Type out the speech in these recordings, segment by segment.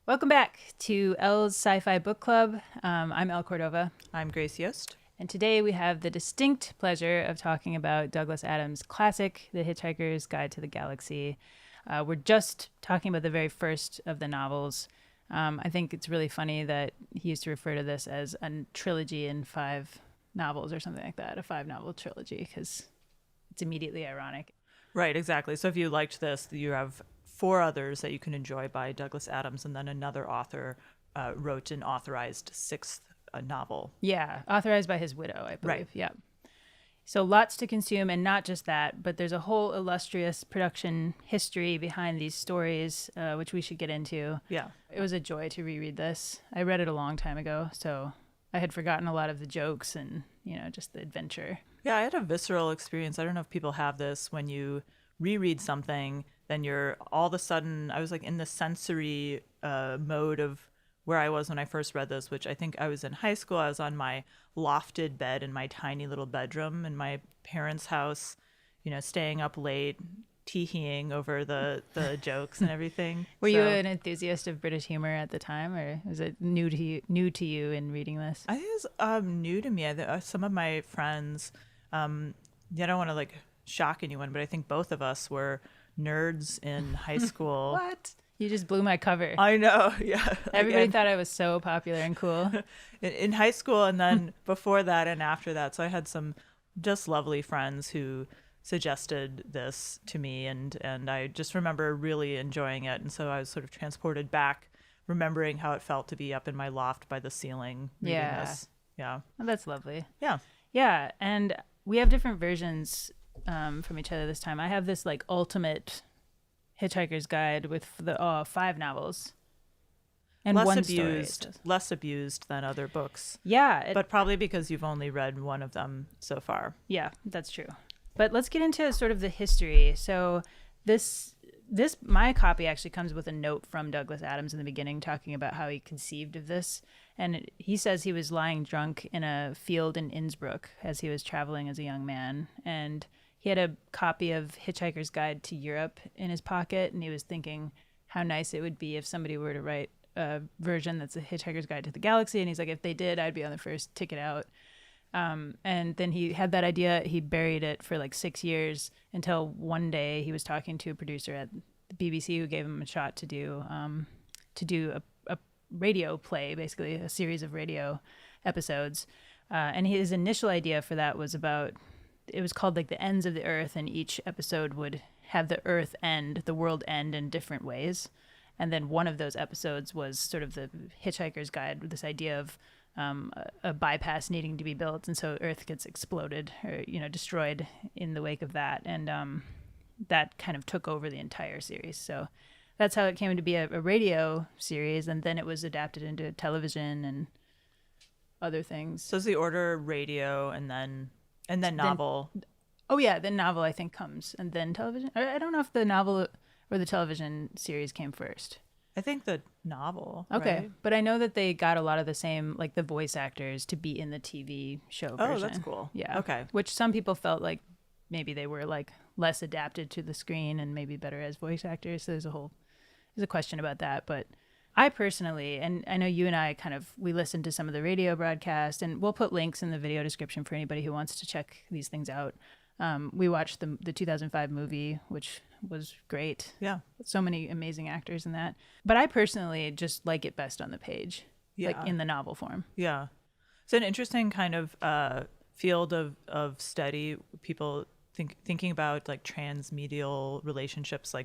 Welcome back to Elle's Sci-Fi Book Club. I'm Elle Cordova. I'm Grace Yost. And today we have the distinct pleasure of talking about Douglas Adams' classic, The Hitchhiker's Guide to the Galaxy. We're just talking about the very first of the novels. I think it's really funny that he used to refer to this as a trilogy in 5 novels or something like that, a 5-novel trilogy, because it's immediately ironic. Right, exactly. So if you liked this, you have 4 others that you can enjoy by Douglas Adams, and then another author wrote an authorized 6th novel. Yeah, authorized by his widow, I believe. Right. Yeah. So lots to consume, and not just that, but there's a whole illustrious production history behind these stories, which we should get into. Yeah. It was a joy to reread this. I read it a long time ago, so I had forgotten a lot of the jokes and, just the adventure. Yeah, I had a visceral experience. I don't know if people have this when you reread something, then you're all of a sudden, I was like in the sensory mode of where I was when I first read this, which I think I was in high school. I was on my lofted bed in my tiny little bedroom in my parents' house, staying up late, tee-heeing over the jokes and everything. Were you an enthusiast of British humor at the time, or was it new to you in reading this? I think it was new to me. Some of my friends, I don't want to shock anyone, but I think both of us were nerds in high school. What? You just blew my cover. I know, yeah. Everybody thought I was so popular and cool. In high school, and then before that and after that. So I had some just lovely friends who suggested this to me, and I just remember really enjoying it. And so I was sort of transported back, remembering how it felt to be up in my loft by the ceiling reading this. Yeah. Oh, that's lovely. Yeah. Yeah, and we have different versions from each other this time. I have this ultimate Hitchhiker's Guide with the 5 novels and one story. Less abused than other books. Yeah, but probably because you've only read one of them so far. Yeah, that's true. But let's get into sort of the history. So this my copy actually comes with a note from Douglas Adams in the beginning talking about how he conceived of this. And he says he was lying drunk in a field in Innsbruck as he was traveling as a young man. And he had a copy of Hitchhiker's Guide to Europe in his pocket. And he was thinking how nice it would be if somebody were to write a version that's a Hitchhiker's Guide to the Galaxy. And he's like, if they did, I'd be on the first ticket out. And then he had that idea. He buried it for 6 years until one day he was talking to a producer at the BBC who gave him a shot to do a radio play, basically a series of radio episodes. And his initial idea for that was it was called The Ends of the Earth, and each episode would have the Earth end, the world end in different ways. And then one of those episodes was sort of the Hitchhiker's Guide with this idea of a bypass needing to be built, and so Earth gets exploded or destroyed in the wake of that, and that kind of took over the entire series. So that's how it came to be a radio series, and then it was adapted into television and other things. So is the order radio and then novel? Then novel I think comes, and then television. I don't know if the novel or the television series came first. I think the novel. Okay, right? But I know that they got a lot of the same, the voice actors to be in the TV show version. Oh, that's cool. Yeah. Okay. Which some people felt like maybe they were less adapted to the screen and maybe better as voice actors. So there's a question about that. But I personally, and I know you and I we listened to some of the radio broadcast, and we'll put links in the video description for anybody who wants to check these things out. We watched the 2005 movie, which was great. Yeah. So many amazing actors in that. But I personally just like it best on the page, in the novel form. Yeah. It's an interesting kind of field of study. People thinking about transmedial relationships,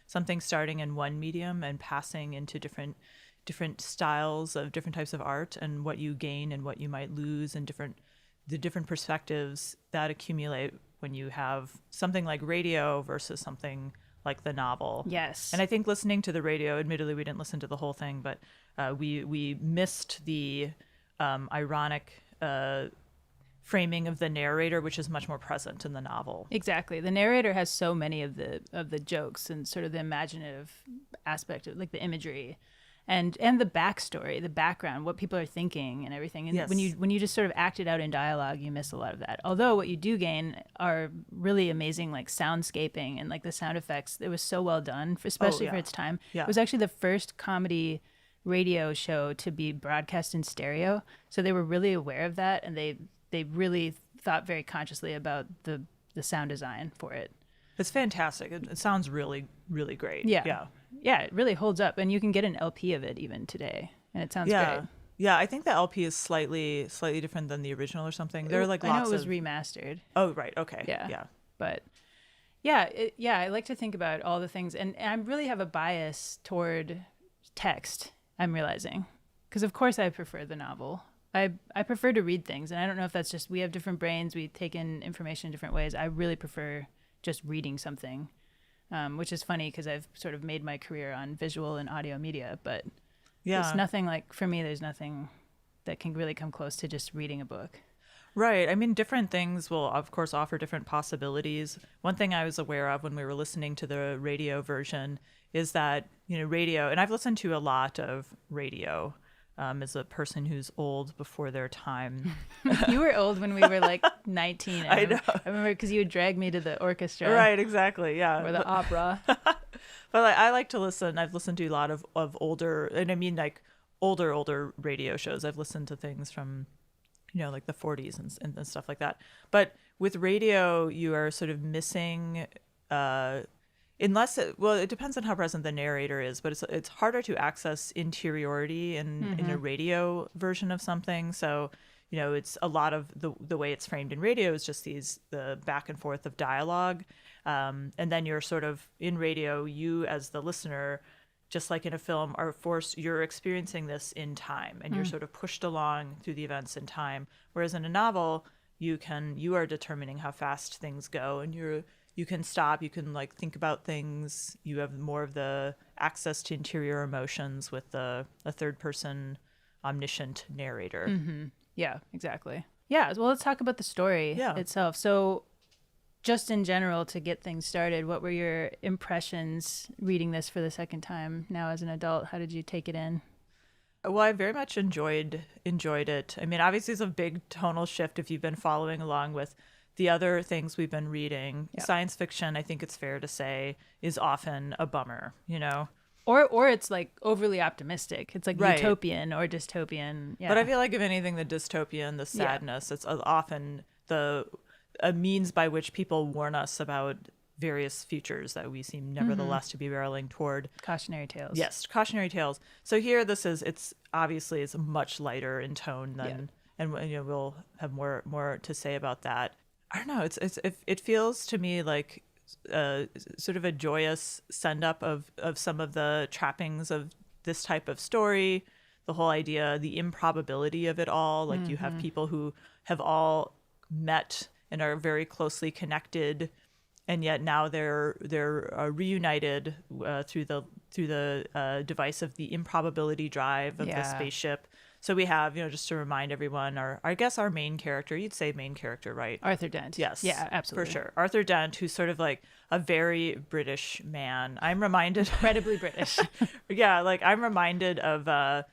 something starting in one medium and passing into different styles of different types of art, and what you gain and what you might lose, and the different perspectives that accumulate when you have something like radio versus something like the novel. Yes. And I think listening to the radio, admittedly we didn't listen to the whole thing, but we missed the ironic framing of the narrator, which is much more present in the novel. Exactly. The narrator has so many of the jokes and sort of the imaginative aspect of the imagery. And the backstory, the background, what people are thinking and everything. And yes. when you just sort of act it out in dialogue, you miss a lot of that. Although what you do gain are really amazing soundscaping and the sound effects. It was so well done, especially for its time. Yeah. It was actually the first comedy radio show to be broadcast in stereo. So they were really aware of that, and they really thought very consciously about the sound design for it. It's fantastic. It sounds really, really great. Yeah, it really holds up, and you can get an LP of it even today, and it sounds great. Yeah, I think the LP is slightly different than the original or something. There are like lots I know it was of remastered. Oh, right. Okay. Yeah. But I like to think about all the things, and I really have a bias toward text, I'm realizing, because of course I prefer the novel. I prefer to read things, and I don't know if that's just we have different brains, we take in information in different ways. I really prefer just reading something, which is funny because I've sort of made my career on visual and audio media, but there's nothing like, for me, there's nothing that can really come close to just reading a book. Right. I mean, different things will, of course, offer different possibilities. One thing I was aware of when we were listening to the radio version is that, radio, and I've listened to a lot of radio as a person who's old before their time. You were old when we were like 19. I know. I remember because you would drag me to the orchestra. Right, exactly. Yeah. Or the opera. But I like to listen. I've listened to a lot of older, and I mean like older radio shows. I've listened to things from, like the 40s and stuff like that. But with radio, you are sort of missing, it depends on how present the narrator is, but it's harder to access interiority in a radio version of something. So, it's a lot of the way it's framed in radio is just the back and forth of dialogue. And then you're sort of in radio, you as the listener, just like in a film, you're experiencing this in time, and you're sort of pushed along through the events in time. Whereas in a novel, you are determining how fast things go, and you can stop, you can like think about things. You have more of the access to interior emotions with a third person omniscient narrator. Mm-hmm. Yeah, exactly. Yeah. Well, let's talk about the story itself. So just in general, to get things started, what were your impressions reading this for the second time now as an adult? How did you take it in? Well, I very much enjoyed it. I mean, obviously it's a big tonal shift if you've been following along with the other things we've been reading. Yep. Science fiction, I think it's fair to say, is often a bummer, Or it's like overly optimistic. It's like utopian or dystopian. Yeah. But I feel like if anything, the dystopian, the sadness, it's often a means by which people warn us about various futures that we seem nevertheless to be barreling toward. Cautionary tales. Yes, cautionary tales. So here it's obviously it's much lighter in tone than, and we'll have more to say about that. I don't know. It feels to me like sort of a joyous send up of some of the trappings of this type of story. The whole idea, the improbability of it all. Like you have people who have all met and are very closely connected, and yet now they're reunited through the device of the improbability drive of the spaceship. So we have, just to remind everyone, our main character, you'd say main character, right? Arthur Dent. Yes. Yeah, absolutely. For sure. Arthur Dent, who's sort of like a very British man. I'm reminded. Incredibly British. Yeah, like I'm reminded of,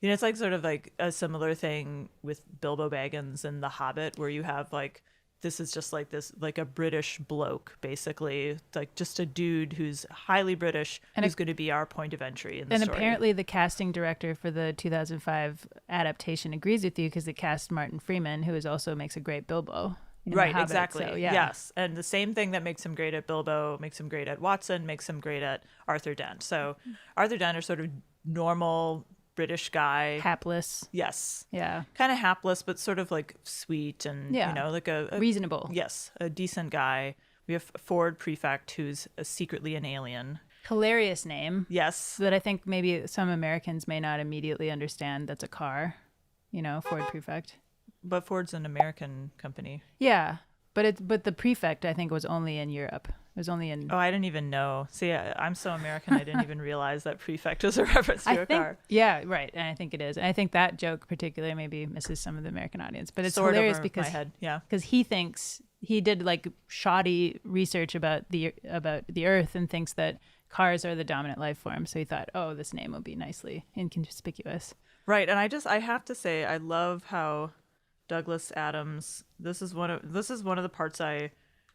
it's like sort of like a similar thing with Bilbo Baggins and The Hobbit, where you have like, this is just like this, like a British bloke, basically, like just a dude who's highly British, and who's going to be our point of entry in the story. And apparently the casting director for the 2005 adaptation agrees with you, because it cast Martin Freeman, who also makes a great Bilbo. Right, exactly. So, yes. And the same thing that makes him great at Bilbo, makes him great at Watson, makes him great at Arthur Dent. So Arthur Dent is sort of normal British guy, hapless. Yes. Yeah. Kind of hapless, but sort of like sweet and like a reasonable. Yes, a decent guy. We have Ford Prefect, who's secretly an alien. Hilarious name. Yes. That I think maybe some Americans may not immediately understand. That's a car. Ford Prefect. But Ford's an American company. Yeah, but the Prefect I think was only in Europe. It was only in... Oh, I didn't even know. See, I'm so American, I didn't even realize that Prefect was a reference to a car. Yeah, right. And I think it is. And I think that joke particularly maybe misses some of the American audience. But it's sort hilarious over because my head. Yeah. Because he thinks he did like shoddy research about the Earth and thinks that cars are the dominant life form. So he thought, oh, this name will be nicely inconspicuous. Right. And I have to say, I love how Douglas Adams. This is one of the parts I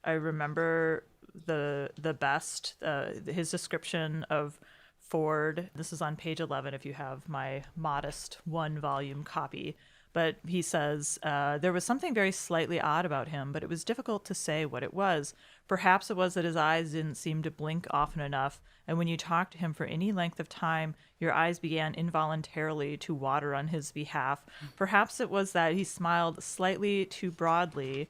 remember the best. His description of Ford. This is on page 11 if you have my modest 1-volume copy. But he says, there was something very slightly odd about him, but it was difficult to say what it was. Perhaps it was that his eyes didn't seem to blink often enough, and when you talked to him for any length of time, your eyes began involuntarily to water on his behalf. Perhaps it was that he smiled slightly too broadly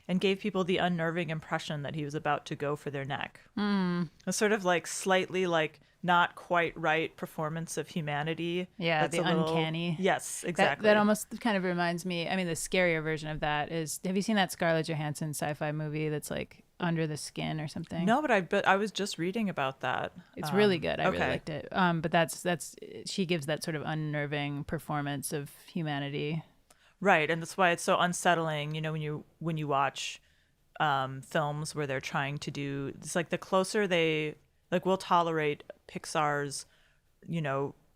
and gave people the unnerving impression that he was about to go for their neck. A sort of like slightly like not quite right performance of humanity. Yeah, that's the uncanny. Yes, exactly. That almost kind of reminds me, I mean, the scarier version of that is, have you seen that Scarlett Johansson sci-fi movie that's like Under the Skin or something? No, but I was just reading about that. It's really good. I really okay. liked it. But that's she gives that sort of unnerving performance of humanity. Right, and that's why it's so unsettling, when you watch films where they're trying to do, it's like the closer they, like, we'll tolerate Pixar's,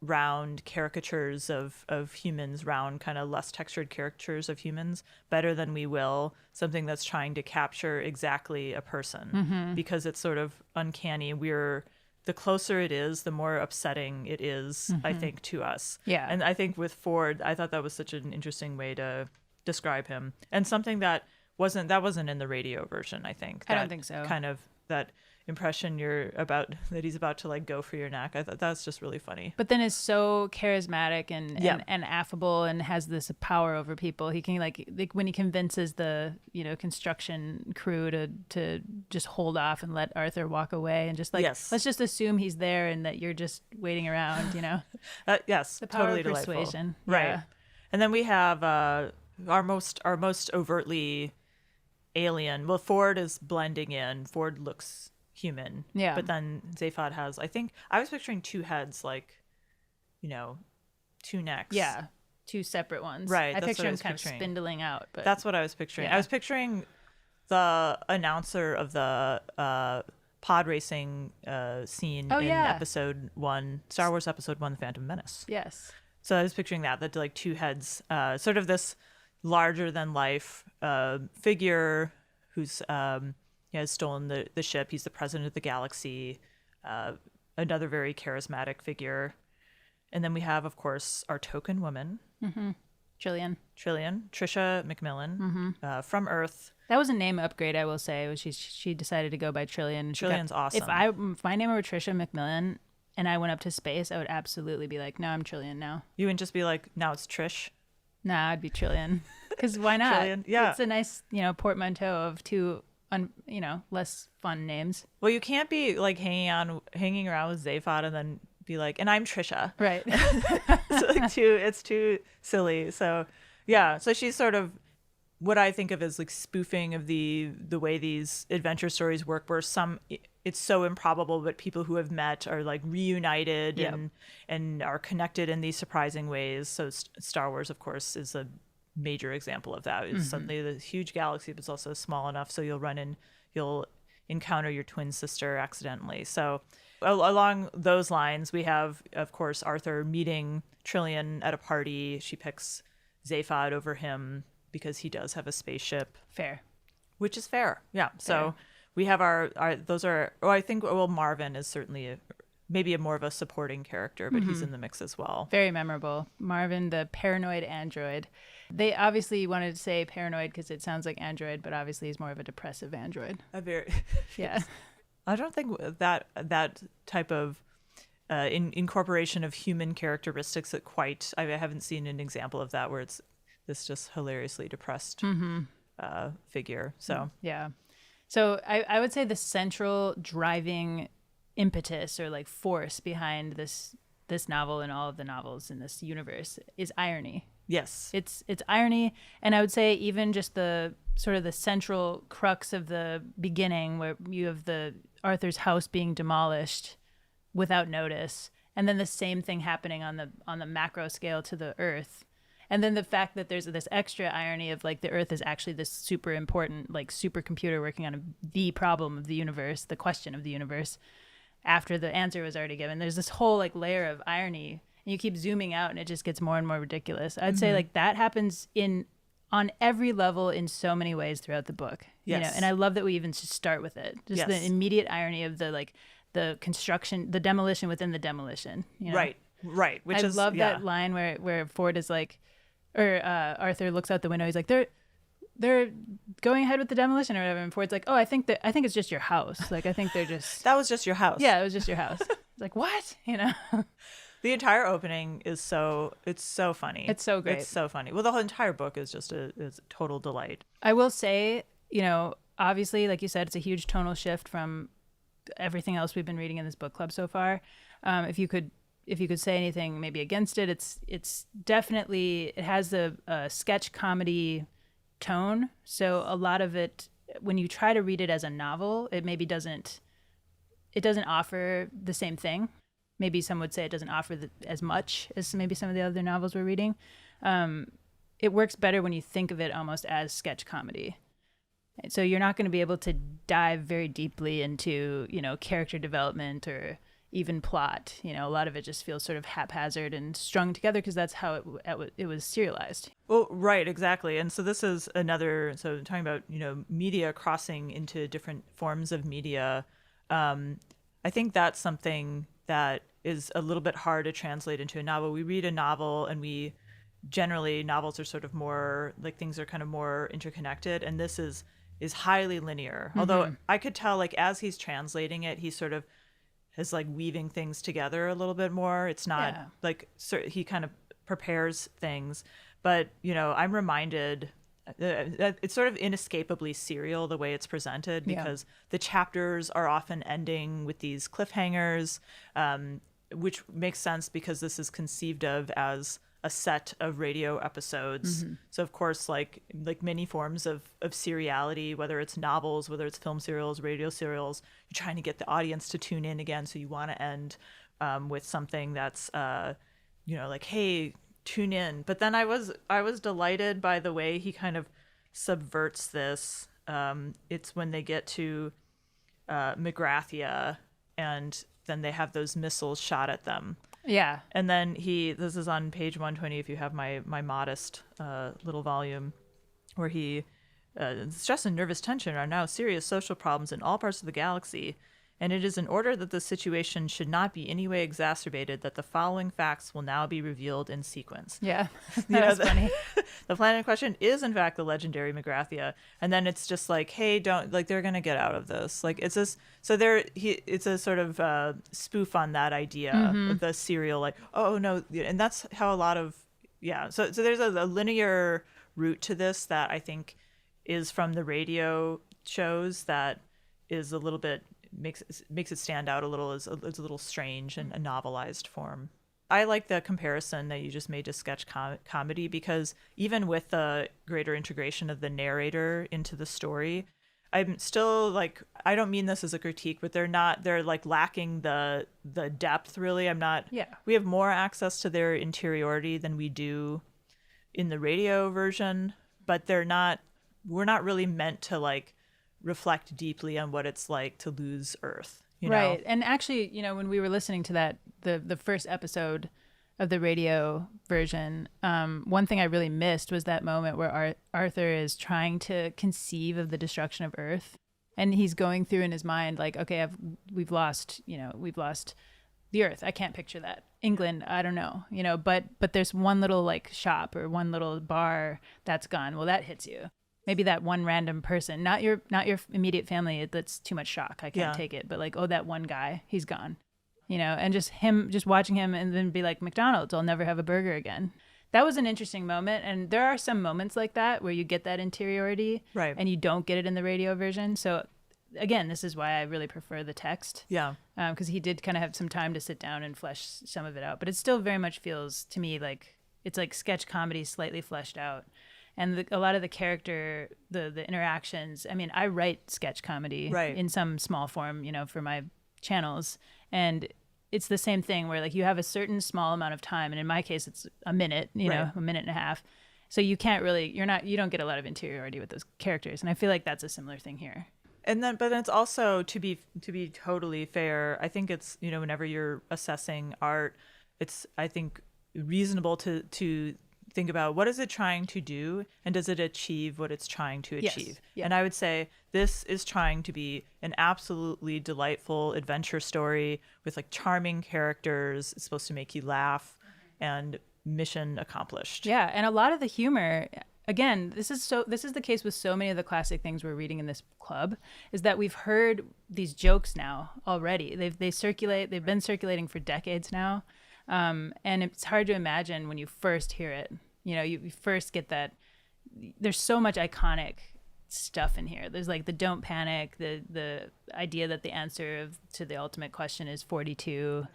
round caricatures of humans, round kind of less textured caricatures of humans, better than we will something that's trying to capture exactly a person, because it's sort of uncanny. The closer it is, the more upsetting it is, I think, to us. Yeah. And I think with Ford, I thought that was such an interesting way to describe him, and something that wasn't in the radio version, I think. I don't think so. Kind of that impression that he's about to like go for your neck. I thought that's just really funny. But then is so charismatic and affable and has this power over people. He can like when he convinces the construction crew to just hold off and let Arthur walk away and just like let's just assume he's there and that you're just waiting around. Yes, the power totally of persuasion. Delightful. Right. Yeah. And then we have our most overtly alien. Well, Ford is blending in. Ford looks human. Yeah. But then Zaphod has, I think, I was picturing 2 heads, like, 2 necks. Yeah. 2 separate ones. Right. I That's picture what I him was kind picturing. of spindling out. But that's what I was picturing. Yeah. I was picturing the announcer of the pod racing scene in episode 1, Star Wars episode 1, The Phantom Menace. Yes. So I was picturing that like 2 heads, sort of this larger than life figure who's has stolen the ship. He's the president of the galaxy, another very charismatic figure. And then we have, of course, our token woman, Trilian, Tricia McMillan, from Earth. That was a name upgrade, I will say. She decided to go by Trilian. Trilian's awesome. If my name were Tricia McMillan and I went up to space, I would absolutely be like, no, I'm Trilian now. You wouldn't just be like, now it's Trish? Nah, I'd be Trillian. Because why not? Trilian, yeah. It's a nice, portmanteau of 2, less fun names. Well, you can't be like hanging around with Zaphod and then be like, and I'm Trisha. Right. It's too silly. So, yeah. So she's sort of what I think of as like spoofing of the way these adventure stories work, where it's so improbable, but people who have met are like reunited and are connected in these surprising ways. So Star Wars, of course, is a major example of that. It's suddenly the huge galaxy, but it's also small enough so you'll encounter your twin sister accidentally. So along those lines, we have, of course, Arthur meeting Trilian at a party. She picks Zaphod over him because he does have a spaceship. Fair. Which is fair. Yeah. So we have I think Marvin is certainly maybe more of a supporting character, but he's in the mix as well. Very memorable. Marvin, the paranoid android. They obviously wanted to say paranoid because it sounds like android, but obviously he's more of a depressive android. Yeah. I don't think that type of incorporation of human characteristics I haven't seen an example of that where it's this just hilariously depressed figure. So yeah. So I would say the central driving impetus or like force behind this novel and all of the novels in this universe is irony. Yes. It's irony, and I would say even just the sort of the central crux of the beginning where you have the Arthur's house being demolished without notice, and then the same thing happening on the macro scale to the Earth. And then the fact that there's this extra irony of like the Earth is actually this super important like supercomputer working on the problem of the universe, the question of the universe, after the answer was already given. There's this whole like layer of irony, and you keep zooming out and it just gets more and more ridiculous. I'd say like that happens on every level in so many ways throughout the book. Yes. And I love that we even just start with it. Just the immediate irony of the the construction, the demolition within the demolition. You know? Right. Which I love that line where Ford is like, or Arthur looks out the window. He's like, they're going ahead with the demolition or whatever. And Ford's like, oh, I think it's just your house. Like, I think they're just that was just your house. Yeah, it was just your house. It's like, what? You know. The entire opening is so funny. It's so great. It's so funny. Well, the whole entire book is just a total delight. I will say, you know, obviously, like you said, it's a huge tonal shift from everything else we've been reading in this book club so far. If you could say anything maybe against it, it's definitely, it has a sketch comedy tone. So a lot of it, when you try to read it as a novel, it maybe doesn't offer the same thing. Maybe some would say it doesn't offer as much as maybe some of the other novels we're reading. It works better when you think of it almost as sketch comedy. So you're not going to be able to dive very deeply into, you know, character development or even plot. You know, a lot of it just feels sort of haphazard and strung together because that's how it was serialized. Well, right, exactly. And so this is so talking about, you know, media crossing into different forms of media. I think that's something that is a little bit hard to translate into a novel. We read a novel and novels are sort of more like things are kind of more interconnected, and this is highly linear. Mm-hmm. Although I could tell, like, as he's translating it, he sort of is like weaving things together a little bit more. It's not like he kind of prepares things, but you know, I'm reminded it's sort of inescapably serial the way it's presented because the chapters are often ending with these cliffhangers, which makes sense because this is conceived of as a set of radio episodes. Mm-hmm. So of course, like many forms of seriality, whether it's novels, whether it's film serials, radio serials, you're trying to get the audience to tune in again. So you want to end with something that's, you know, like, hey, tune in. But then I was delighted by the way he kind of subverts this. It's when they get to Magrathea and then they have those missiles shot at them. Yeah. And then this is on page 120 if you have my modest little volume, where stress and nervous tension are now serious social problems in all parts of the galaxy, and it is in order that the situation should not be any way exacerbated that the following facts will now be revealed in sequence. Yeah, that was funny. The planet in question is, in fact, the legendary Magrathea. And then it's just like, hey, don't, like, they're going to get out of this. Like, it's this, so it's a sort of spoof on that idea of the serial, like, oh, no. And that's how a lot of, So there's a linear route to this that I think is from the radio shows that is a little bit, makes it stand out a little as a little strange and a novelized form. I like the comparison that you just made to sketch comedy because even with the greater integration of the narrator into the story, I'm still like, I don't mean this as a critique, but they're like lacking the depth really. We have more access to their interiority than we do in the radio version, but we're not really meant to like reflect deeply on what it's like to lose Earth. You know? Right. And actually, you know, when we were listening to that, the first episode of the radio version, one thing I really missed was that moment where Arthur is trying to conceive of the destruction of Earth. And he's going through in his mind, like, okay, we've lost the Earth. I can't picture that. England, I don't know, you know, but there's one little like shop or one little bar that's gone. Well, that hits you. Maybe that one random person, not your immediate family, that's too much shock. I can't take it. But like, oh, that one guy, he's gone, you know, and just watching him and then be like, McDonald's, I'll never have a burger again. That was an interesting moment. And there are some moments like that where you get that interiority and you don't get it in the radio version. So again, this is why I really prefer the text. Yeah. Because he did kind of have some time to sit down and flesh some of it out. But it still very much feels to me like it's like sketch comedy slightly fleshed out. And a lot of the character, the interactions, I mean, I write sketch comedy in some small form, you know, for my channels. And it's the same thing where like you have a certain small amount of time. And in my case, it's a minute, you know, a minute and a half. So you can't really, you don't get a lot of interiority with those characters. And I feel like that's a similar thing here. And then, but it's also, to be totally fair, I think it's, you know, whenever you're assessing art, it's, I think, reasonable to think about what is it trying to do, and does it achieve what it's trying to achieve? Yes. Yeah. And I would say this is trying to be an absolutely delightful adventure story with like charming characters. It's supposed to make you laugh, and mission accomplished. Yeah, and a lot of the humor, again, this is the case with so many of the classic things we're reading in this club, is that we've heard these jokes now already. They've been circulating for decades now. And it's hard to imagine when you first hear it. You know, you first get that. There's so much iconic stuff in here. There's like the don't panic, the idea that the answer to the ultimate question is 42.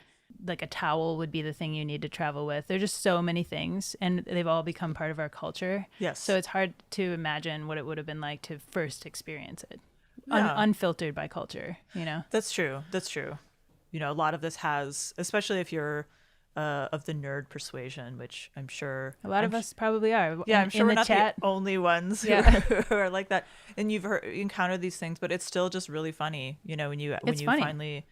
Like a towel would be the thing you need to travel with. There's just so many things, and they've all become part of our culture. Yes. So it's hard to imagine what it would have been like to first experience it, Yeah. unfiltered by culture. You know. That's true. You know, a lot of this has, especially if you're of the nerd persuasion, which I'm sure A lot of us probably are. Yeah, I'm in sure we're the not chat. the only ones Yeah. who are like that. And you've encountered these things, but it's still just really funny. You know, when you funny. finally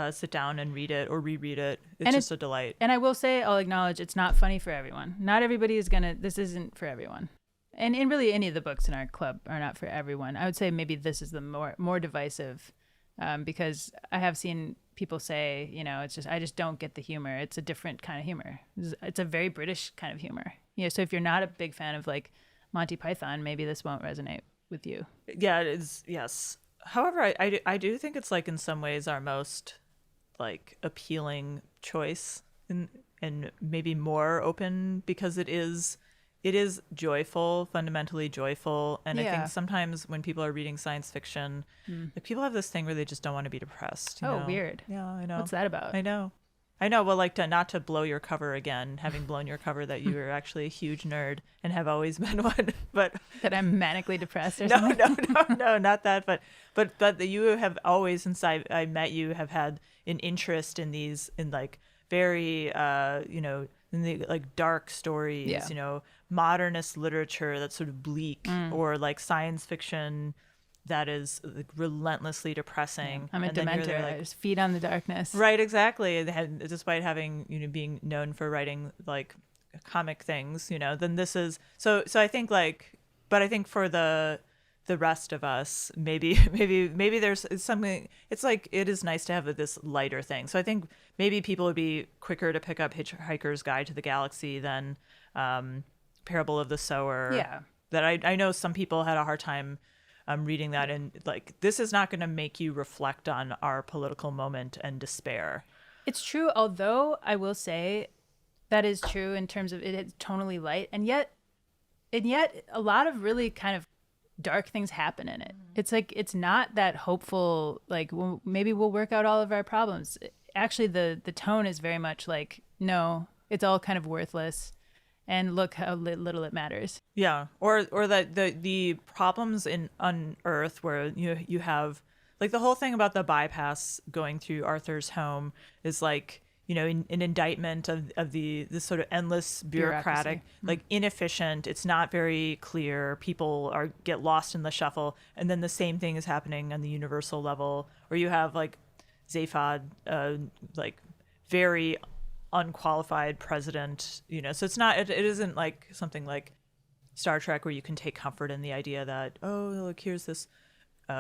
sit down and read it or reread it, it's And just a delight. And I will say, I'll acknowledge it's not funny for everyone. Not everybody is this isn't for everyone. And really any of the books in our club are not for everyone. I would say maybe this is the more divisive, because I have seen people say, you know, I just don't get the humor. It's a different kind of humor. It's a very British kind of humor. You know, so if you're not a big fan of like Monty Python, maybe this won't resonate with you. Yeah, it is. Yes. However, I do think it's like in some ways our most like appealing choice, and maybe more open, because it is joyful, fundamentally joyful. And I Yeah. think sometimes when people are reading science fiction, like people have this thing where they just don't want to be depressed. You know? Weird. Yeah, I know. What's that about? I know. Well, like not to blow your cover again, having blown your cover that you are actually a huge nerd and have always been one, but That I'm manically depressed or something? no, not that, but that you have always, since I met you, have had an interest in these, in like very, you know, in the like dark stories, Yeah. you know, modernist literature that's sort of bleak, or like science fiction that is like relentlessly depressing. I'm a And then you're dementor. there, I just feed on the darkness. right, exactly. Despite having, you know, being known for writing like comic things, you know, then this is so I think like, but I think for the rest of us, maybe there's something. It's like it is nice to have this lighter thing. So I think maybe people would be quicker to pick up Hitchhiker's Guide to the Galaxy than Parable of the Sower. Yeah. That I know some people had a hard time reading that, and like this is not going to make you reflect on our political moment and despair. It's true, although I will say that is true in terms of it's tonally light, and yet a lot of really kind of dark things happen in it. It's like it's not that hopeful, like maybe we'll work out all of our problems. Actually, the tone is very much like, no, it's all kind of worthless, and look how little it matters. Yeah, or that the problems on Earth, where you have like the whole thing about the bypass going through Arthur's home is like, you know, an indictment of this sort of endless bureaucratic, like inefficient. It's not very clear. People get lost in the shuffle, and then the same thing is happening on the universal level, where you have like Zaphod, like very unqualified president, you know. So it isn't like something like Star Trek where you can take comfort in the idea that, oh, look, here's this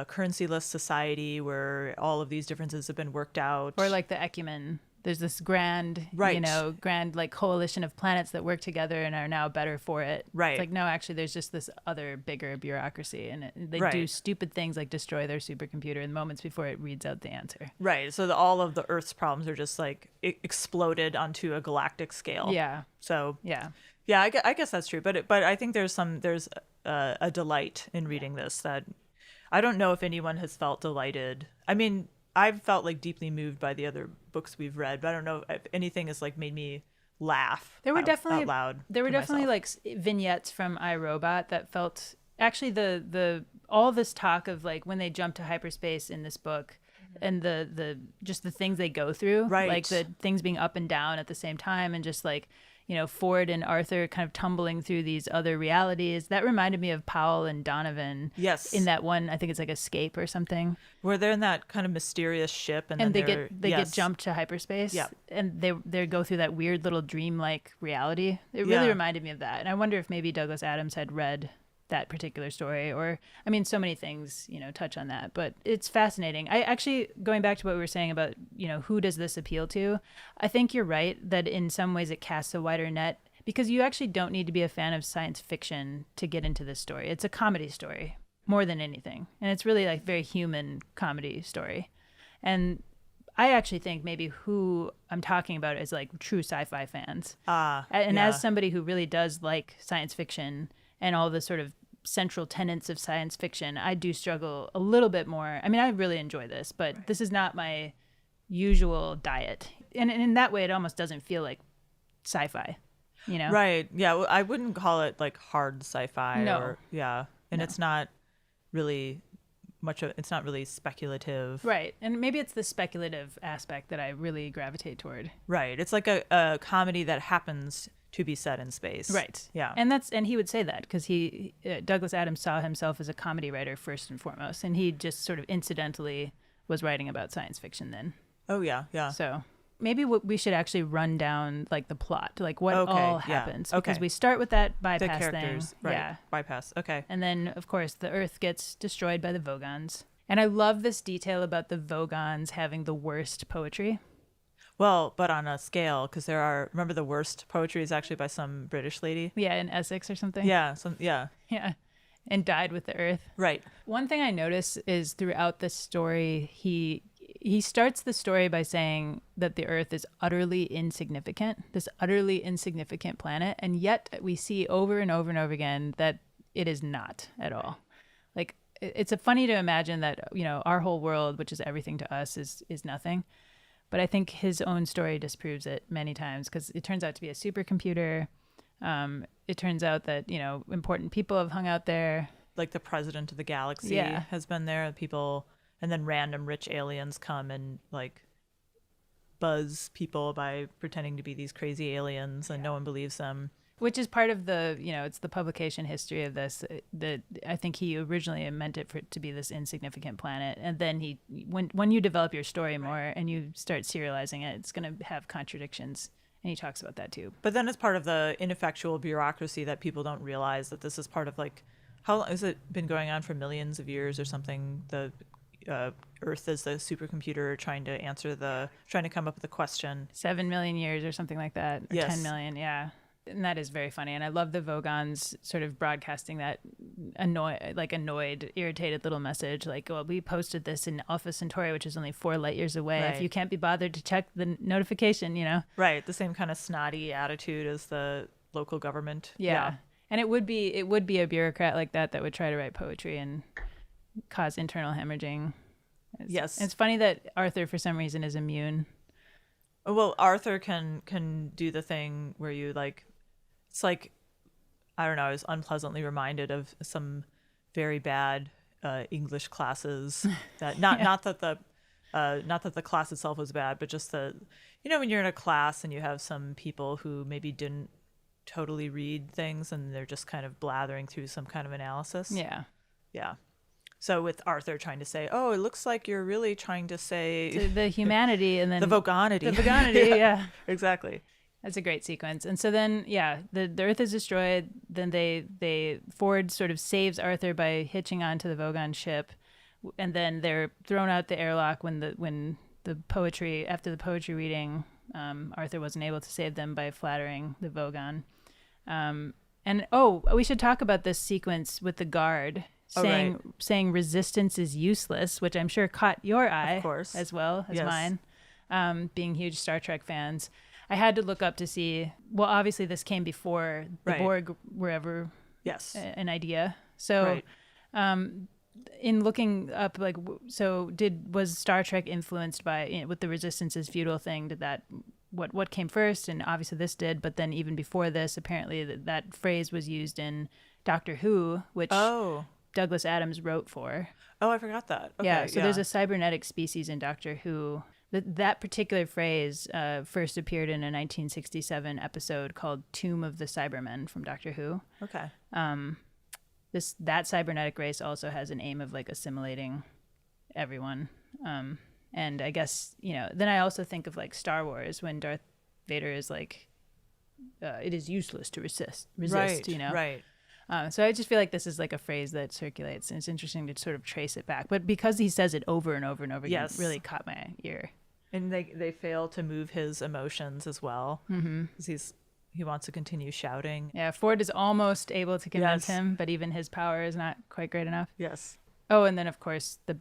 currency-less society where all of these differences have been worked out. Or like the Ecumen. There's this grand like coalition of planets that work together and are now better for it. Right. It's like, no, actually, there's just this other bigger bureaucracy, and they Right. do stupid things like destroy their supercomputer in moments before it reads out the answer. Right. So all of the Earth's problems are just like exploded onto a galactic scale. Yeah. So Yeah. yeah, I guess that's true. But I think there's a delight in reading this that I don't know if anyone has felt delighted. I mean, I've felt like deeply moved by the other books we've read, but I don't know if anything has like made me laugh. There were out loud. There were definitely like vignettes from iRobot that felt actually the all this talk of like when they jump to hyperspace in this book, and the just the things they go through, Right. like the things being up and down at the same time, and just like, you know, Ford and Arthur kind of tumbling through these other realities. That reminded me of Powell and Donovan. Yes. In that one, I think it's like Escape or something. Where they're in that kind of mysterious ship, and then they they're, get jumped to hyperspace. Yeah. And they go through that weird little dream-like reality. It really reminded me of that. And I wonder if maybe Douglas Adams had read that particular story, or I mean, so many things, you know, touch on that, but it's fascinating. I actually, going back to what we were saying about, you know, who does this appeal to, I think you're right that in some ways it casts a wider net, because you actually don't need to be a fan of science fiction to get into this story. It's a comedy story more than anything, and it's really like very human comedy story. And I actually think maybe who I'm talking about is like true sci-fi fans. As somebody who really does like science fiction and all the sort of central tenets of science fiction, I do struggle a little bit more. I mean, I really enjoy this, but this is not my usual diet. And in that way, it almost doesn't feel like sci-fi, you know? Right. Yeah. Well, I wouldn't call it like hard sci-fi. No. Or, yeah. And it's not really it's not really speculative. Right. And maybe it's the speculative aspect that I really gravitate toward. Right. It's like a comedy that happens to be set in space. Right. Yeah. And he would say that because Douglas Adams saw himself as a comedy writer first and foremost, and he just sort of incidentally was writing about science fiction then. Oh yeah, yeah. So maybe we should actually run down like the plot, like what all happens, because we start with that bypass the characters, thing. right? Yeah. Bypass. Okay. And then of course the Earth gets destroyed by the Vogons, and I love this detail about the Vogons having the worst poetry. Well, but on a scale, because remember the worst poetry is actually by some British lady. Yeah, in Essex or something. Yeah, Yeah, and died with the Earth. Right. One thing I notice is throughout this story, he starts the story by saying that the Earth is utterly insignificant, this utterly insignificant planet, and yet we see over and over and over again that it is not at all. Like, it's funny to imagine that, you know, our whole world, which is everything to us, is nothing. But I think his own story disproves it many times, because it turns out to be a supercomputer. It turns out that, you know, important people have hung out there. Like the president of the galaxy has been there. People, and then random rich aliens come and like buzz people by pretending to be these crazy aliens, and no one believes them. Which is part of the, you know, it's the publication history of this. That I think he originally meant it for it to be this insignificant planet, and then when you develop your story more and you start serializing it, it's going to have contradictions, and he talks about that too. But then it's part of the ineffectual bureaucracy that people don't realize that this is part of, like, how long has it been going on for millions of years or something? The Earth is the supercomputer trying to come up with a question. 7 million years or something like that, or 10 million, yeah. And that is very funny. And I love the Vogons sort of broadcasting that annoyed, irritated little message. Like, well, we posted this in Alpha Centauri, which is only 4 light years away. Right. If you can't be bothered to check the notification, you know? Right. The same kind of snotty attitude as the local government. Yeah. And it would be a bureaucrat like that would try to write poetry and cause internal hemorrhaging. Yes. It's funny that Arthur, for some reason, is immune. Well, Arthur can do the thing where you, like, it's like, I don't know, I was unpleasantly reminded of some very bad English classes that not that the class itself was bad, but just when you're in a class and you have some people who maybe didn't totally read things and they're just kind of blathering through some kind of analysis. Yeah. Yeah. So with Arthur trying to say, oh, it looks like you're really trying to say the humanity, and then the Vogonity. The Vogonity, yeah. Exactly. That's a great sequence. And so then, the Earth is destroyed. Then Ford sort of saves Arthur by hitching onto the Vogon ship, and then they're thrown out the airlock when the poetry, after the poetry reading, Arthur wasn't able to save them by flattering the Vogon. And we should talk about this sequence with the guard saying resistance is useless, which I'm sure caught your eye, of course, as well as mine. Being huge Star Trek fans, I had to look up to see. Well, obviously this came before the Borg were ever an idea. So, in looking up, like, was Star Trek influenced by, with the resistance is futile thing? Did that what came first? And obviously this did, but then even before this, apparently that phrase was used in Doctor Who, which Douglas Adams wrote for. Oh, I forgot that. Okay, Yeah, so there's a cybernetic species in Doctor Who. That particular phrase first appeared in a 1967 episode called Tomb of the Cybermen from Doctor Who. Okay. That cybernetic race also has an aim of like assimilating everyone. And I guess, then I also think of like Star Wars when Darth Vader is like, it is useless to resist, right, Right. So I just feel like this is like a phrase that circulates, and it's interesting to sort of trace it back. But because he says it over and over and over again, it really caught my ear. And they fail to move his emotions as well, because he wants to continue shouting. Yeah, Ford is almost able to convince him, but even his power is not quite great enough. Yes. Oh, and then of course the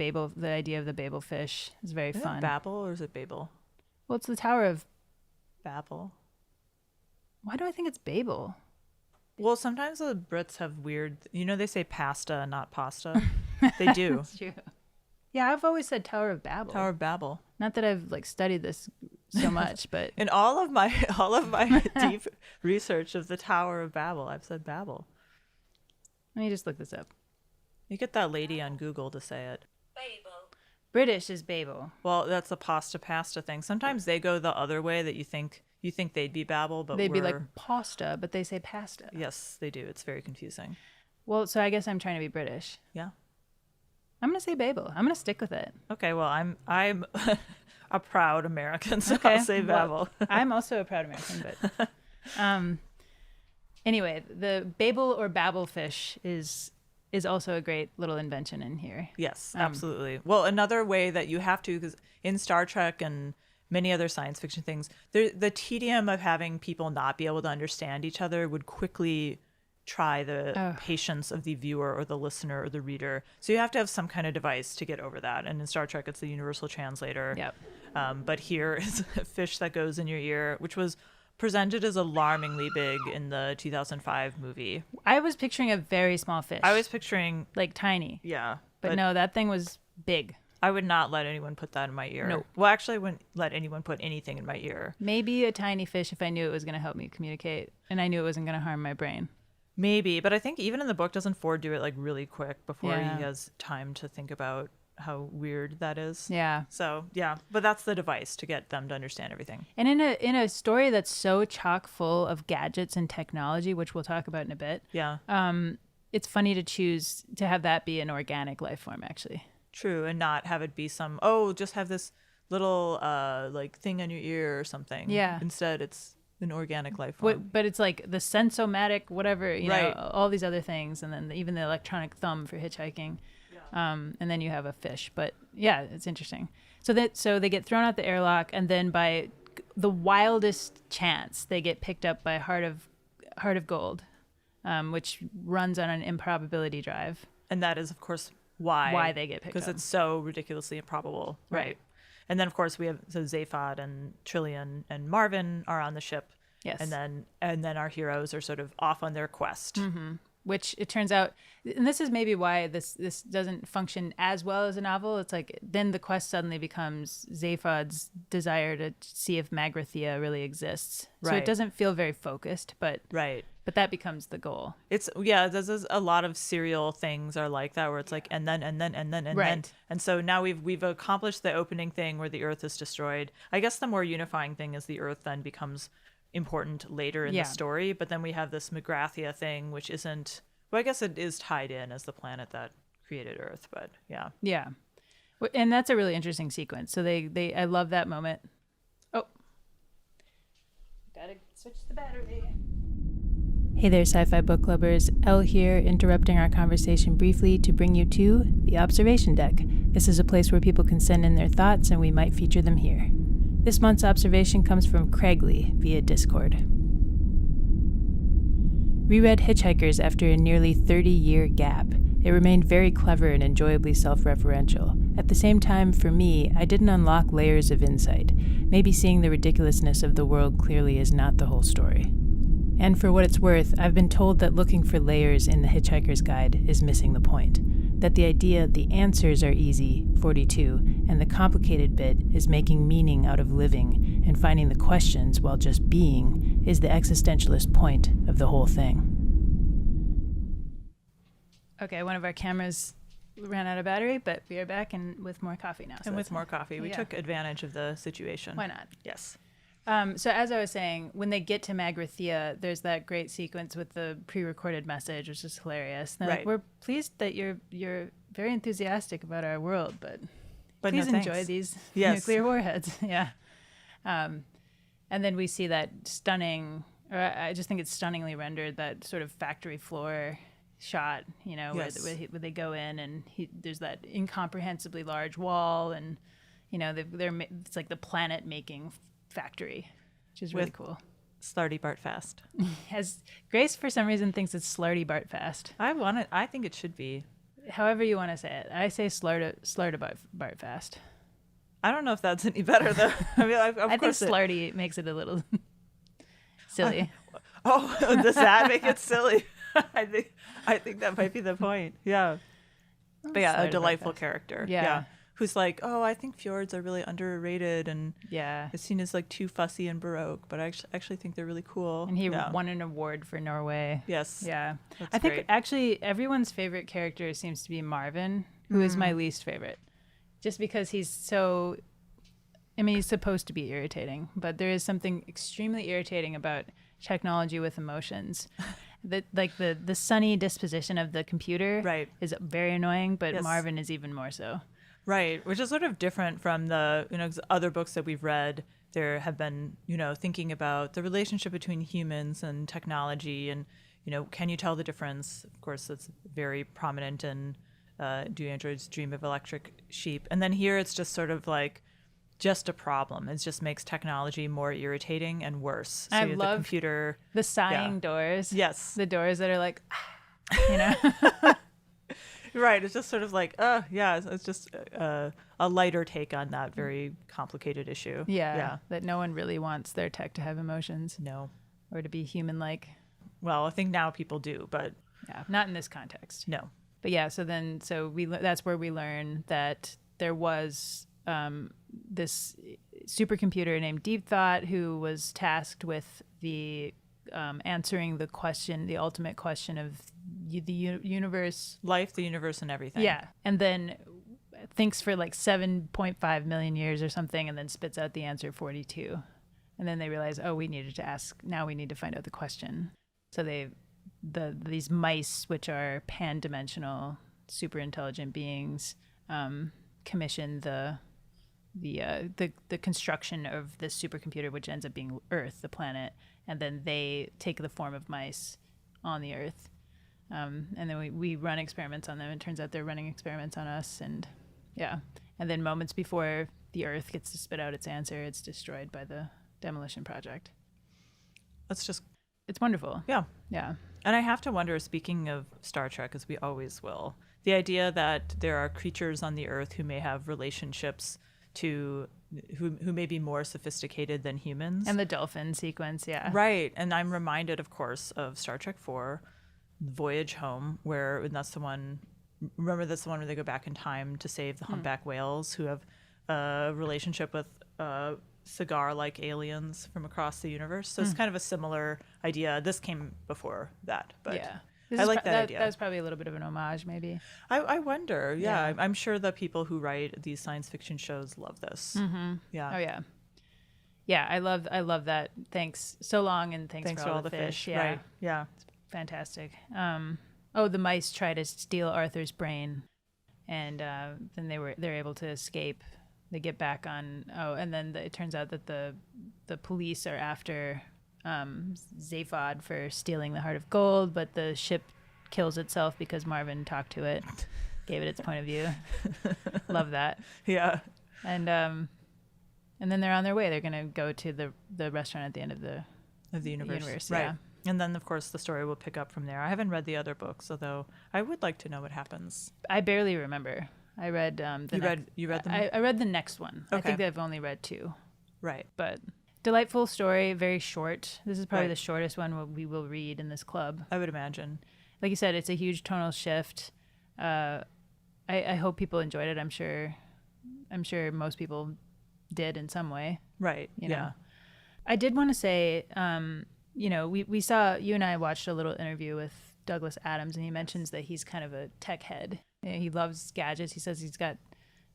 idea of the Babel fish is very fun. It Babel or is it Babel? Well, it's the Tower of Babel. Why do I think it's Babel? Well, sometimes the Brits have weird, they say pasta, not pasta. They do. That's true. Yeah, I've always said Tower of Babel. Tower of Babel. Not that I've like studied this so much, but in all of my deep research of the Tower of Babel, I've said Babel. Let me just look this up. You get that lady on Google to say it. Babel. British is Babel. Well, that's a pasta thing. Sometimes they go the other way, that you think they'd be Babel, but they'd be like pasta, but they say pasta. Yes, they do. It's very confusing. Well, so I guess I'm trying to be British. Yeah. I'm gonna say Babel. I'm gonna stick with it. Okay. Well, I'm a proud American, so Okay. I'll say Babel. Well, I'm also a proud American, but anyway, the Babel or Babel fish is also a great little invention in here. Yes, absolutely. Well, another way that you have to, because in Star Trek and many other science fiction things, the tedium of having people not be able to understand each other would quickly try the patience of the viewer or the listener or the reader. So you have to have some kind of device to get over that. And in Star Trek, it's the universal translator. Yep. But here is a fish that goes in your ear, which was presented as alarmingly big in the 2005 movie. I was picturing a very small fish. I was picturing... like tiny. Yeah. But no, that thing was big. I would not let anyone put that in my ear. No. Well, actually, I wouldn't let anyone put anything in my ear. Maybe a tiny fish if I knew it was going to help me communicate and I knew it wasn't going to harm my brain. Maybe, but I think even in the book, doesn't Ford do it like really quick before Yeah. he has time to think about how weird that is? Yeah. So, yeah, but that's the device to get them to understand everything. And in a story that's so chock full of gadgets and technology, which we'll talk about in a bit, Yeah. It's funny to choose to have that be an organic life form, actually. True, and not have it be just have this little like thing on your ear or something. Yeah. Instead, it's an organic life form. But it's like the sensomatic, whatever, you Right. know, all these other things, and then even the electronic thumb for hitchhiking. And then you have a fish. But yeah, it's interesting. So they get thrown out the airlock, and then by the wildest chance, they get picked up by Heart of Gold, which runs on an improbability drive. And that is, of course, why they get picked up. because it's so ridiculously improbable. Right. And then, of course, we have Zaphod and Trilian and Marvin are on the ship. Yes. And then our heroes are sort of off on their quest. Mm-hmm. Which it turns out, and this is maybe why this doesn't function as well as a novel. It's like then the quest suddenly becomes Zaphod's desire to see if Magrathea really exists. So Right. it doesn't feel very focused, but Right. that becomes the goal. This is a lot of serial things are like that, where it's like and then Right. and so now we've accomplished the opening thing where the Earth is destroyed. I guess the more unifying thing is the Earth then becomes important later in the story, but then we have this Magrathea thing, which isn't. Well, I guess it is tied in as the planet that created Earth, but yeah. Yeah, and that's a really interesting sequence. So they I love that moment. Oh, gotta switch the battery. Hey there, Sci-Fi book clubbers. Elle here, interrupting our conversation briefly to bring you to the Observation Deck. This is a place where people can send in their thoughts, and we might feature them here. This month's observation comes from Craigley via Discord. Reread Hitchhikers after a nearly 30-year gap. It remained very clever and enjoyably self-referential. At the same time, for me, I didn't unlock layers of insight. Maybe seeing the ridiculousness of the world clearly is not the whole story. And for what it's worth, I've been told that looking for layers in the Hitchhiker's Guide is missing the point. That the idea the answers are easy, 42, and the complicated bit is making meaning out of living and finding the questions while just being is the existentialist point of the whole thing. Okay, one of our cameras ran out of battery, but we are back and with more coffee now. And with more coffee. We took advantage of the situation. Why not? Yes. So as I was saying, when they get to Magrathea, there's that great sequence with the pre-recorded message, which is hilarious. Right. Like, we're pleased that you're very enthusiastic about our world, but please enjoy these nuclear warheads. Yeah. And then we see that stunning, or I just think it's stunningly rendered, that sort of factory floor shot, where they go in and there's that incomprehensibly large wall, and it's like the planet making factory, which is really cool. Slarty Bart Fast. As Grace for some reason thinks it's Slarty Bart Fast. I think it should be. However you want to say it. I say Slarty Bart Fast. I don't know if that's any better though. I mean, I think Slarty makes it a little silly. Does that make it silly? I think that might be the point. Yeah. But yeah, a delightful character. Yeah. Who's like, I think fjords are really underrated and it's seen as like too fussy and baroque, but I actually think they're really cool. And he won an award for Norway. Yes. Yeah. I think actually everyone's favorite character seems to be Marvin, who is my least favorite. Just because he's so, he's supposed to be irritating, but there is something extremely irritating about technology with emotions. The sunny disposition of the computer is very annoying, but Marvin is even more so. Right, which is sort of different from the other books that we've read. There have been thinking about the relationship between humans and technology, and can you tell the difference? Of course, that's very prominent in Do Androids Dream of Electric Sheep? And then here it's just sort of like just a problem. It just makes technology more irritating and worse. So I love the computer, the sighing doors. Yes, the doors that are like, Right, it's just sort of like, it's just a lighter take on that very complicated issue. Yeah, that no one really wants their tech to have emotions. No. Or to be human-like. Well, I think now people do, but... Yeah, not in this context. No. But yeah, so that's where we learn that there was this supercomputer named Deep Thought who was tasked with the answering the ultimate question of the universe, life, the universe, and everything. Yeah, and then thinks for like 7.5 million years or something, and then spits out the answer 42. And then they realize, we needed to ask. Now we need to find out the question. So these mice, which are pan-dimensional, super intelligent beings, commission the construction of this supercomputer, which ends up being Earth, the planet, and then they take the form of mice on the Earth. And then we run experiments on them. It turns out they're running experiments on us, and then moments before the Earth gets to spit out its answer, it's destroyed by the demolition project. It's wonderful. Yeah. Yeah. And I have to wonder, speaking of Star Trek, as we always will, the idea that there are creatures on the Earth who may have relationships who may be more sophisticated than humans. And the dolphin sequence, yeah. Right. And I'm reminded, of course, of Star Trek 4, Voyage Home, that's the one where they go back in time to save the humpback whales who have a relationship with cigar-like aliens from across the universe. So it's kind of a similar idea. This came before that, but I like that idea. That was probably a little bit of an homage, maybe. I wonder. Yeah. I'm sure the people who write these science fiction shows love this. Mm-hmm. Yeah. Oh yeah. Yeah, I love that. Thanks so long, and thanks for all the fish. Yeah. Right. Yeah. It's fantastic. The mice try to steal Arthur's brain, and then they're able to escape. They get back on. And then it turns out that the police are after Zaphod for stealing the Heart of Gold, but the ship kills itself because Marvin talked to it, gave it its point of view. Love that. Yeah. And then they're on their way. They're gonna go to the restaurant at the end of the universe. Right. Yeah. And then, of course, the story will pick up from there. I haven't read the other books, although I would like to know what happens. I barely remember. I read You read them? I read the next one. Okay. I think I've only read 2. Right. But delightful story, very short. This is probably the shortest one we will read in this club. I would imagine. Like you said, it's a huge tonal shift. I hope people enjoyed it. I'm sure most people did in some way. Right. You know? I did want to say, we saw, you and I watched a little interview with Douglas Adams, and he mentions that he's kind of a tech head. You know, he loves gadgets. He says he's got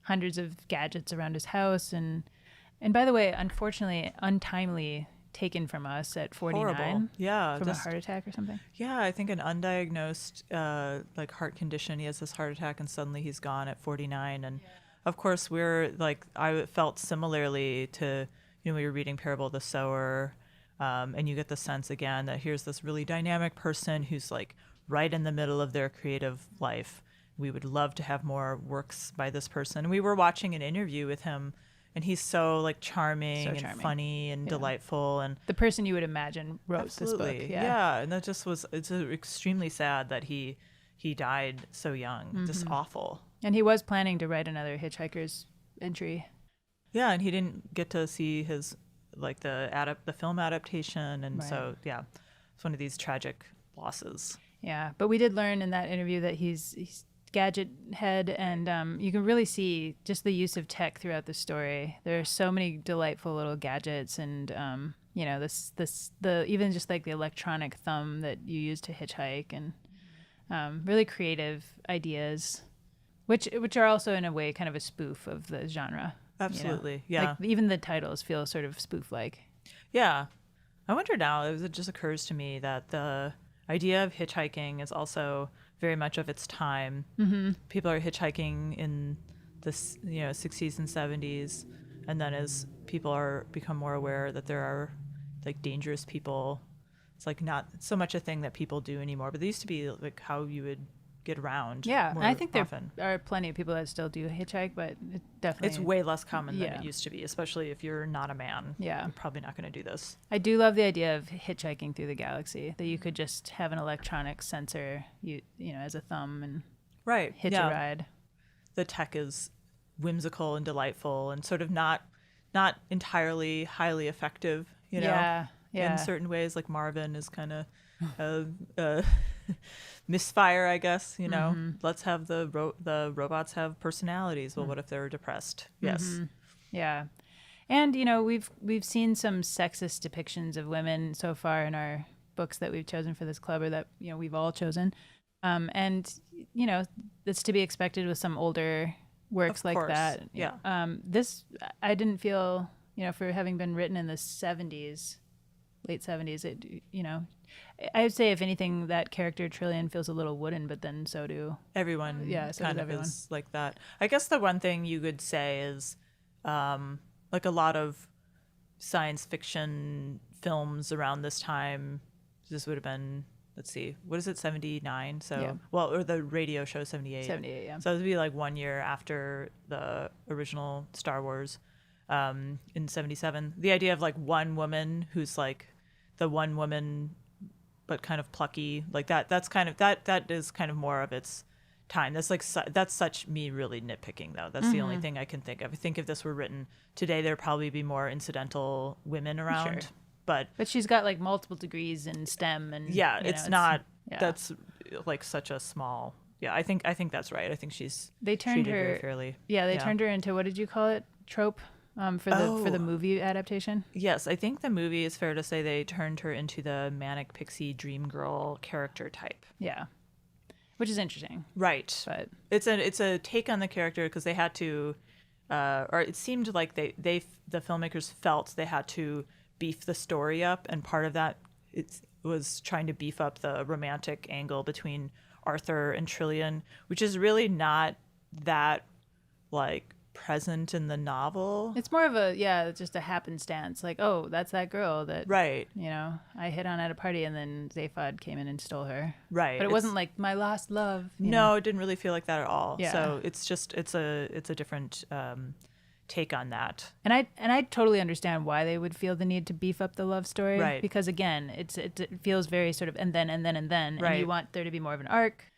hundreds of gadgets around his house, and by the way, unfortunately, untimely taken from us at 49. Horrible. Yeah, from a heart attack or something. Yeah, I think an undiagnosed like heart condition. He has this heart attack, and suddenly he's gone at 49. And of course, we're like, I felt similarly to, you know, we were reading Parable of the Sower, and you get the sense again that here's this really dynamic person who's like right in the middle of their creative life. We would love to have more works by this person. We were watching an interview with him, and he's so like charming and funny and delightful, and the person you would imagine wrote this book. Yeah, and that just was, it's extremely sad that he died so young. Just awful. And he was planning to write another Hitchhiker's entry. Yeah, and he didn't get to see his like the film adaptation, and so yeah, it's one of these tragic losses. Yeah, but we did learn in that interview that he's gadget head, and you can really see just the use of tech throughout the story. There are so many delightful little gadgets, and you know, the even just like the electronic thumb that you use to hitchhike, and really creative ideas, which are also in a way kind of a spoof of the genre. Absolutely, you know? yeah. Like even the titles feel sort of spoof-like. Yeah, I wonder now. It just occurs to me that the idea of hitchhiking is also very much of its time. People are hitchhiking in the 60s and 70s, and then as people become more aware that there are like dangerous people, it's like not so much a thing that people do anymore. But they used to be like how you would get around. Yeah, more I think often. There are plenty of people that still do hitchhike, but it definitely it's way less common than it used to be, especially if you're not a man. Yeah, you're probably not going to do this. I do love the idea of hitchhiking through the galaxy, that you could just have an electronic sensor, you know, as a thumb, and hitch a ride. The tech is whimsical and delightful, and sort of not entirely highly effective. You know, in certain ways, like Marvin is kind of misfire, I guess. You know, let's have the robots have personalities. Well, what if they're depressed? Yes. Yeah. And you know, we've seen some sexist depictions of women so far in our books that we've chosen for this club, or that, you know, we've all chosen. And you know, that's to be expected with some older works like that. Yeah. This I didn't feel, you know, for having been written in the 70s, late 70s, it, you know, I would say if anything, that character Trilian feels a little wooden, but then so do everyone. Yeah, so kind of everyone. Is like that. I guess the one thing you could say is like a lot of science fiction films around this time, this would have been, let's see, what is it, 79? So, well, or the radio show 78. 78, yeah. So it would be like 1 year after the original Star Wars in 77. The idea of like one woman who's like the one woman but kind of plucky, like that's kind of that is kind of more of its time. That's like that's such me really nitpicking though. That's the only thing I can think of. I think if this were written today, there'd probably be more incidental women around. Sure. But she's got like multiple degrees in STEM, and it's not that's like such a small. Yeah, I think that's right. I think they turned her very fairly. Yeah, they turned her into, what did you call it? Trope. For the movie adaptation? Yes, I think the movie, is fair to say, they turned her into the Manic Pixie Dream Girl character type. Yeah, which is interesting, right? But it's a take on the character, because they had to, or it seemed like the filmmakers felt they had to beef the story up, and part of that was trying to beef up the romantic angle between Arthur and Trilian, which is really not that like present in the novel. It's more of just a happenstance, like, oh, that's that girl that, right, you know, I hit on at a party, and then Zaphod came in and stole her, right? But it wasn't like my lost love. No, it didn't really feel like that at all. So it's a different take on that. And I totally understand why they would feel the need to beef up the love story, right? Because again, it feels very sort of and then, right. And you want there to be more of an arc.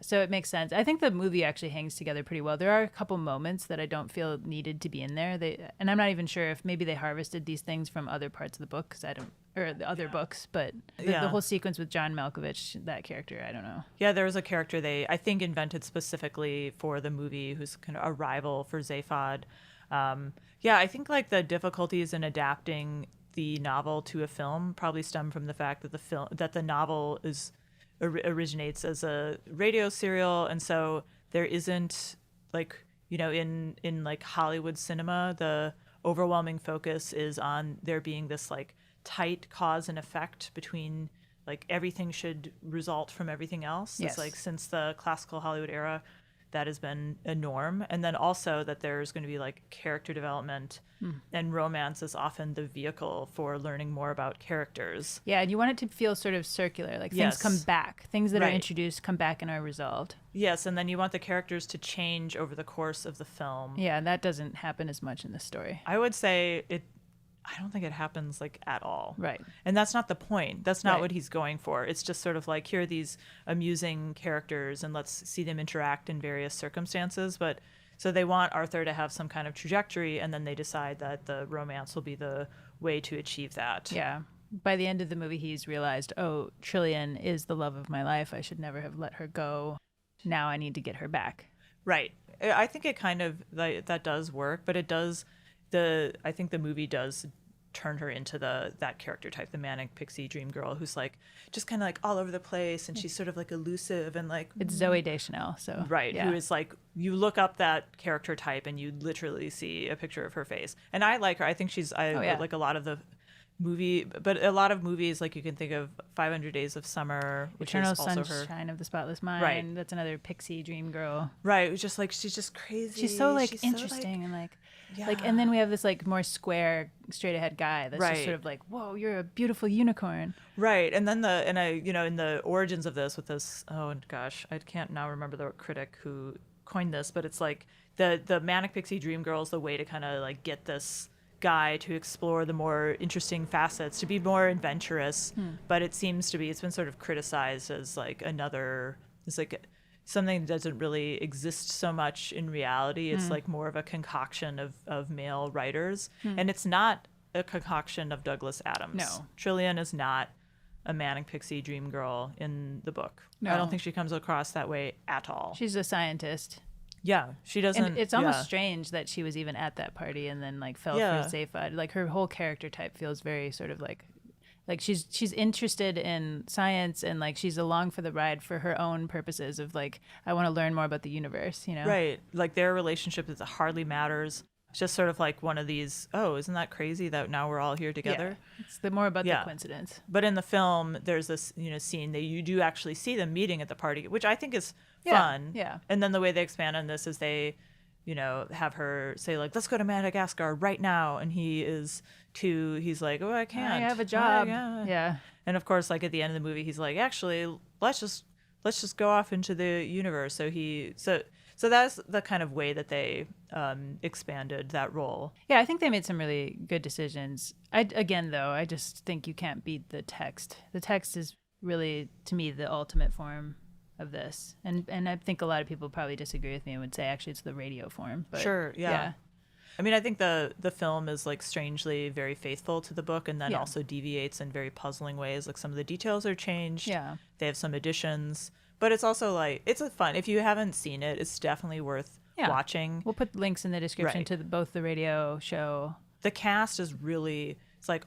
So it makes sense. I think the movie actually hangs together pretty well. There are a couple moments that I don't feel needed to be in there. And I'm not even sure if maybe they harvested these things from other parts of the book, or the other books. But the whole sequence with John Malkovich, that character, I don't know. Yeah, there was a character they, I think, invented specifically for the movie, who's kind of a rival for Zaphod. I think like the difficulties in adapting the novel to a film probably stem from the fact that the novel originates as a radio serial, and so there isn't like, you know, in like Hollywood cinema, the overwhelming focus is on there being this like tight cause and effect between, like, everything should result from everything else. Yes. It's like, since the classical Hollywood era, that has been a norm. And then also that there's going to be like character development, and romance is often the vehicle for learning more about characters. Yeah, and you want it to feel sort of circular, like things Yes. come back. Things that are Right. introduced come back and are resolved. Yes, and then you want the characters to change over the course of the film. Yeah, and that doesn't happen as much in this story. I would say I don't think it happens like at all. Right. And that's not the point. That's not Right. what he's going for. It's just sort of like, here are these amusing characters and let's see them interact in various circumstances. But so they want Arthur to have some kind of trajectory, and then they decide that the romance will be the way to achieve that. Yeah. By the end of the movie, he's realized, oh, Trilian is the love of my life. I should never have let her go. Now I need to get her back. Right. I think it kind of, that does work, but it does, I think the movie does turn her into that character type, the manic pixie dream girl, who's like just kind of like all over the place, and she's sort of like elusive and like, It's Zooey Deschanel, so right, yeah. who is like, you look up that character type and you literally see a picture of her face. And I like her. I think yeah. like a lot of the movie, but a lot of movies, like you can think of 500 Days of Summer, which Eternal is also her. Sunshine of the Spotless Mind. Right. That's another pixie dream girl. Right. It was just like, she's just crazy. She's so like She's so, interesting and like yeah. and then we have this like more square, straight ahead guy that's just Right. sort of like, whoa, you're a beautiful unicorn. Right. And then in the origins of this, with this, oh gosh, I can't now remember the critic who coined this, but it's like the manic pixie dream girl is the way to kind of like get this guy to explore the more interesting facets, to be more adventurous. But it seems to be, it's been sort of criticized as like it's like something that doesn't really exist so much in reality. It's like more of a concoction of male writers. And it's not a concoction of Douglas Adams. No. Trilian is not a manic pixie dream girl in the book. No. I don't think she comes across that way at all. She's a scientist. Yeah, she doesn't. And it's almost yeah. strange that she was even at that party and then like fell Yeah. for Sci-Fi. Like her whole character type feels very sort of like she's interested in science and like she's along for the ride for her own purposes of like, I want to learn more about the universe, you know? Right. Like their relationship is hardly matters. It's just sort of like one of these, oh, isn't that crazy that now we're all here together? Yeah. It's more about Yeah. the coincidence. But in the film, there's this, scene that you do actually see them meeting at the party, which I think is Yeah, fun. yeah. And then the way they expand on this is they, have her say like, let's go to Madagascar right now. And he's like, oh, I can't. I have a job. Yeah. Yeah. And of course, like at the end of the movie, he's like, actually, let's just go off into the universe. So that's the kind of way that they expanded that role. Yeah, I think they made some really good decisions. I just think you can't beat the text. The text is really, to me, the ultimate form of this. And I think a lot of people probably disagree with me and would say actually it's the radio form. But Sure, yeah. I mean, I think the film is like strangely very faithful to the book, and then Yeah. also deviates in very puzzling ways. Like some of the details are changed. Yeah. They have some additions, but it's also like, it's a fun. If you haven't seen it, it's definitely worth watching. We'll put links in the description Right. to both the radio show. The cast is it's like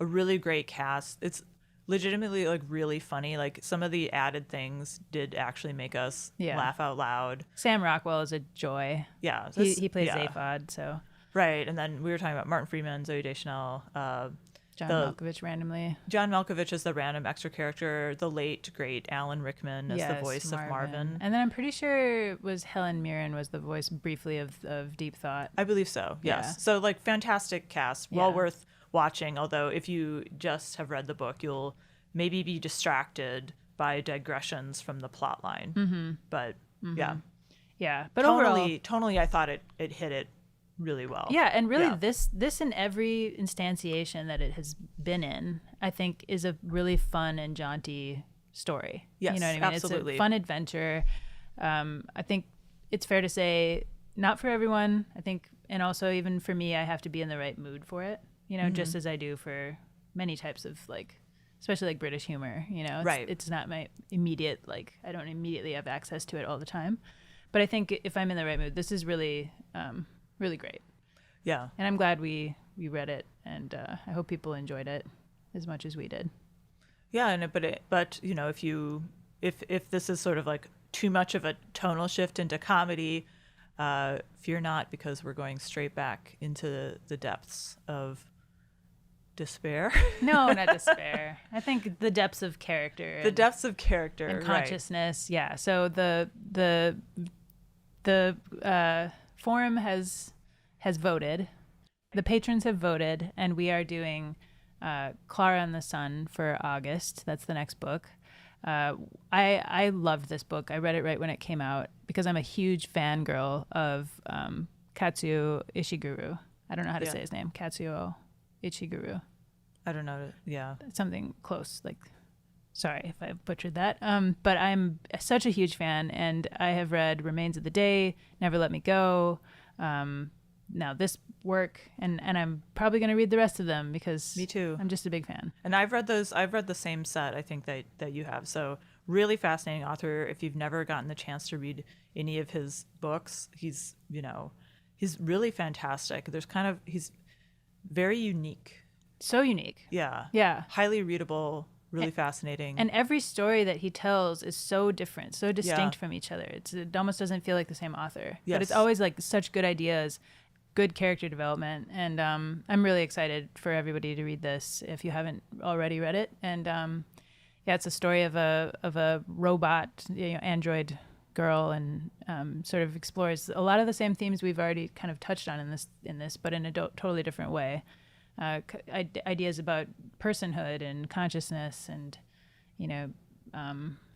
a really great cast. It's legitimately like really funny. Like some of the added things did actually make us laugh out loud. Sam Rockwell is a joy. Yeah. He plays Zaphod, so Right. And then we were talking about Martin Freeman, Zooey Deschanel, John Malkovich randomly. John Malkovich is the random extra character, the late, great Alan Rickman as the voice of Marvin. And then I'm pretty sure it was Helen Mirren was the voice briefly of Deep Thought. I believe so, yes. Yeah. So, like, fantastic cast, well Yeah. worth watching, although if you just have read the book, you'll maybe be distracted by digressions from the plot line. Mm-hmm. But, yeah. Yeah, but overall... Tonally, I thought it hit it really well. Yeah, and really this in every instantiation that it has been in, I think is a really fun and jaunty story. Yes, you know what I mean? absolutely. It's a fun adventure. I think it's fair to say not for everyone. I think, and also even for me, I have to be in the right mood for it. Just as I do for many types of like, especially like British humor. It's not my immediate I don't immediately have access to it all the time. But I think if I'm in the right mood, this is really, really great. Yeah. And I'm glad we read it, and I hope people enjoyed it as much as we did. Yeah, but if you if this is sort of like too much of a tonal shift into comedy, fear not, because we're going straight back into the depths of despair. No, not despair. I think the depths of character. The depths of character and right. consciousness. Yeah. So the forum has voted. The patrons have voted, and we are doing Klara and the Sun for August. That's the next book. I loved this book. I read it right when it came out because I'm a huge fangirl of Kazuo Ishiguro. I don't know how to say his name. Kazuo Ishiguro. I don't know. Yeah. Something close. Like, sorry if I butchered that. But I'm such a huge fan, and I have read Remains of the Day, Never Let Me Go, now this work, and I'm probably going to read the rest of them because me too. I'm just a big fan. And I've read the same set, I think, that you have. So really fascinating author. If you've never gotten the chance to read any of his books, he's really fantastic. He's very unique. So unique. Yeah. Yeah. Highly readable, really fascinating. And every story that he tells is so different, so distinct from each other. It almost doesn't feel like the same author. Yes. But it's always like such good ideas, good character development, and I'm really excited for everybody to read this if you haven't already read it. And it's a story of a robot, android girl, and sort of explores a lot of the same themes we've already kind of touched on in this, but in a totally different way. Ideas about personhood and consciousness and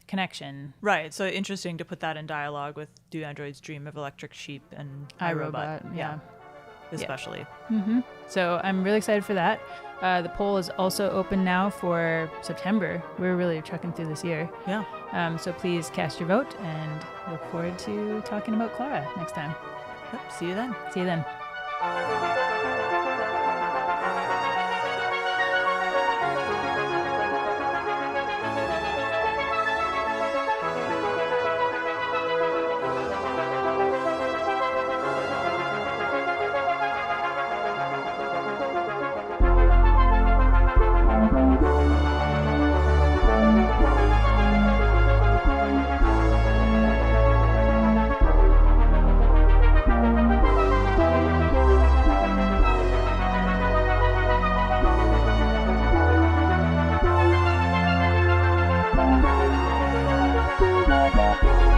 connection. Right. So interesting to put that in dialogue with Do Androids Dream of Electric Sheep and iRobot. Yeah. Especially. Yeah. Mm-hmm. So I'm really excited for that. The poll is also open now for September. We're really trucking through this year. Yeah. So please cast your vote, and look forward to talking about Klara next time. Yep. See you then. See you then. Bye.